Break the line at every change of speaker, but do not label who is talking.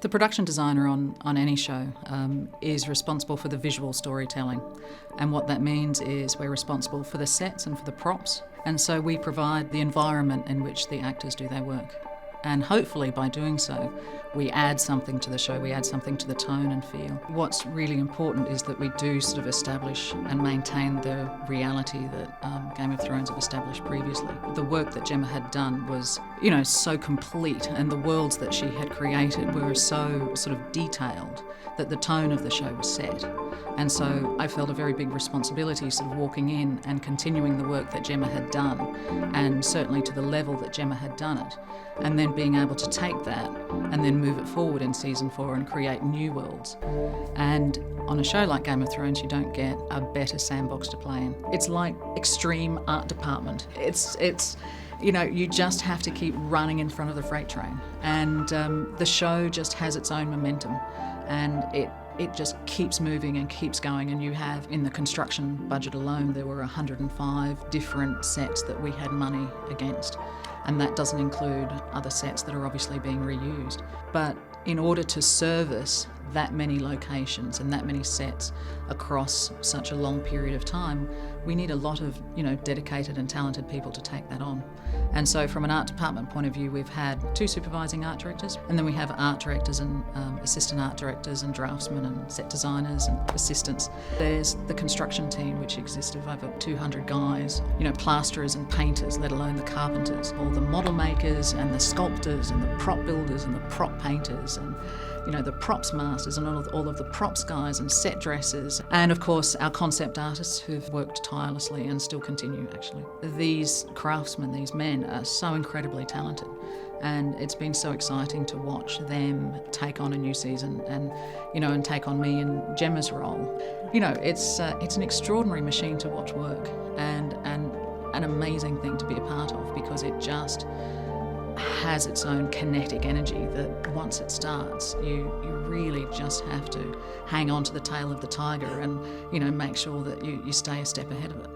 The production designer on any show is responsible for the visual storytelling, and what that means is we're responsible for the sets and for the props, and so we provide the environment in which the actors do their work. And hopefully by doing so, we add something to the show, we add something to the tone and feel. What's really important is that we do sort of establish and maintain the reality that Game of Thrones have established previously. The work that Gemma had done was, so complete, and the worlds that she had created were so sort of detailed that the tone of the show was set. And so I felt a very big responsibility sort of walking in and continuing the work that Gemma had done, and certainly to the level that Gemma had done it, and then being able to take that and then move it forward in season 4 and create new worlds. And on a show like Game of Thrones, you don't get a better sandbox to play in. It's like extreme art department. It's you just have to keep running in front of the freight train. And the show just has its own momentum, and it just keeps moving and keeps going. And you have, in the construction budget alone, there were 105 different sets that we had money against. And that doesn't include other sets that are obviously being reused. But in order to service that many locations and that many sets across such a long period of time, we need a lot of dedicated and talented people to take that on. And so from an art department point of view, we've had 2 supervising art directors, and then we have art directors and assistant art directors and draftsmen and set designers and assistants. There's the construction team, which exists of over 200 guys, plasterers and painters, let alone the carpenters, all the model makers and the sculptors and the prop builders and the prop painters and the props masters and all of the props guys and set dressers, and of course our concept artists who've worked tirelessly and still continue actually. These craftsmen, these men, are so incredibly talented, and it's been so exciting to watch them take on a new season and take on me in Gemma's role. It's an extraordinary machine to watch work, and an amazing thing to be a part of, because it just has its own kinetic energy that once it starts, you really just have to hang on to the tail of the tiger and make sure that you stay a step ahead of it.